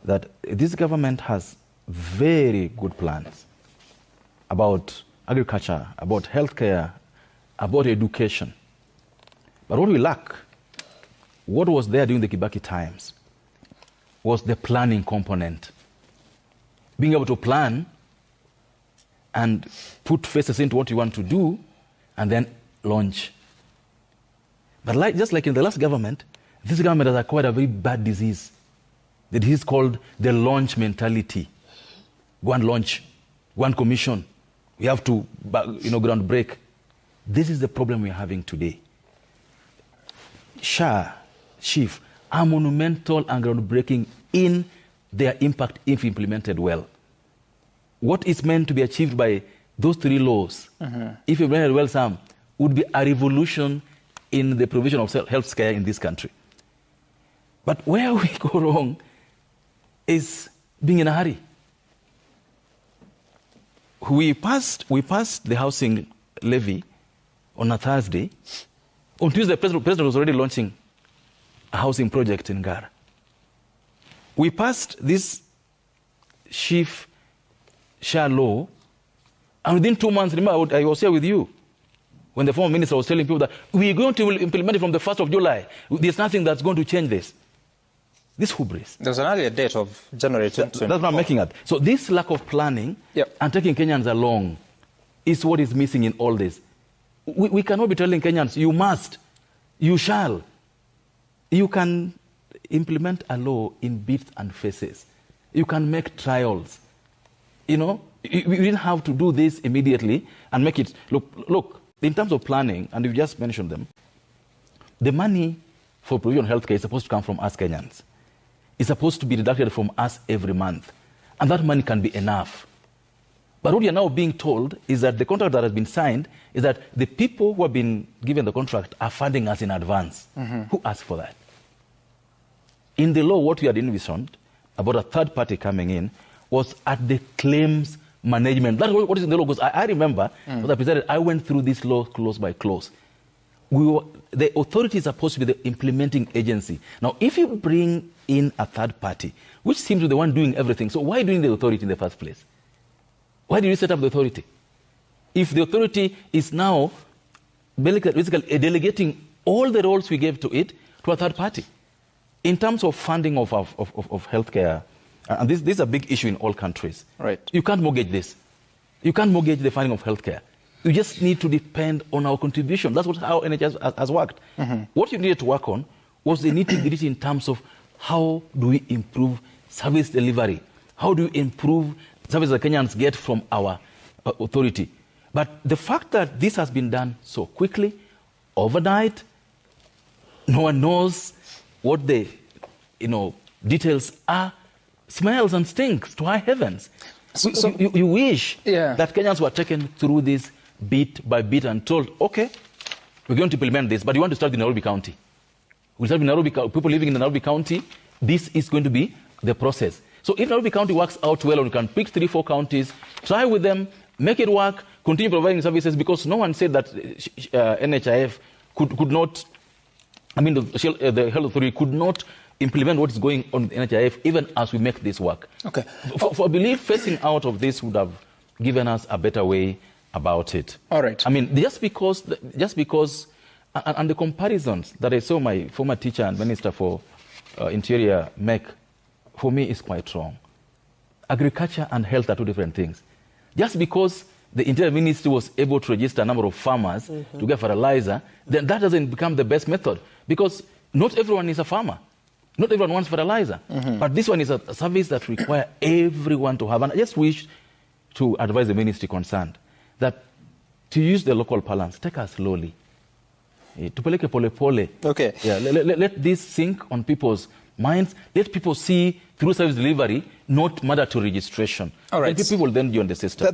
that this government has very good plans about agriculture, about healthcare, about education. But what we lack, what was there during the Kibaki times, was the planning component. Being able to plan and put faces into what you want to do and then launch. But just like in the last government, this government has acquired a very bad disease. The disease called the launch mentality. Go and launch, go and commission. We have to, ground break. This is the problem we're having today. SHIF are monumental and groundbreaking in their impact if implemented well. What is meant to be achieved by those three laws, if implemented well, Sam, would be a revolution in the provision of health care in this country. But where we go wrong is being in a hurry. We passed the housing levy on a Thursday. On Tuesday, the president was already launching a housing project in Gara. We passed this SHIF law, and within 2 months, remember, I was here with you when the former minister was telling people that we're going to implement it from the 1st of July. There's nothing that's going to change this. This hubris. There's an earlier date of January 2024. That's what I'm making at. So this lack of planning and taking Kenyans along is what is missing in all this. We cannot be telling Kenyans, you must, you shall. You can implement a law in bits and phases. You can make trials. We didn't have to do this immediately and make it. Look, in terms of planning, and you just mentioned them, the money for provision of healthcare is supposed to come from us Kenyans. It's supposed to be deducted from us every month. And that money can be enough. But what you're now being told is that the contract that has been signed is that the people who have been given the contract are funding us in advance. Who asked for that? In the law, what we had envisioned about a third party coming in was at the claims management. That's what is in the law. Because I remember, as I presented, I went through this law close by close. The authority is supposed to be the implementing agency. Now, if you bring in a third party, which seems to be the one doing everything, so why doing the authority in the first place? Why did you set up the authority? If the authority is now basically delegating all the roles we gave to it to a third party. In terms of funding of healthcare, and this is a big issue in all countries. Right. You can't mortgage this. You can't mortgage the funding of healthcare. You just need to depend on our contribution. That's how NHS has worked. What you needed to work on was the nitty-gritty in terms of how do we improve service delivery? How do we improve service that Kenyans get from our authority? But the fact that this has been done so quickly, overnight, no one knows what the details are, smells and stinks to high heavens. So you wish that Kenyans were taken through this bit by bit and told, okay, we're going to implement this, but you want to start in Nairobi County. We'll start in Nairobi, people living in Nairobi County, this is going to be the process. So if Nairobi County works out well, and you can pick 3-4 counties, try with them, make it work, continue providing services, because no one said that NHIF could not, the health authority could not implement what is going on with NHIF even as we make this work. Okay. For I believe facing out of this would have given us a better way about it. All right. Just because, and the comparisons that I saw my former teacher and Minister for Interior make, for me, is quite wrong. Agriculture and health are two different things. Just because the Interior Ministry was able to register a number of farmers to get fertilizer, then that doesn't become the best method, because not everyone is a farmer. Not everyone wants fertilizer. But this one is a service that requires everyone to have. And I just wish to advise the ministry concerned that to use the local parlance, take us slowly. Tupeleke pole pole. Okay. Yeah, let this sink on people's minds. Let people see through service delivery, not mandatory registration. All right. And people will then join the system.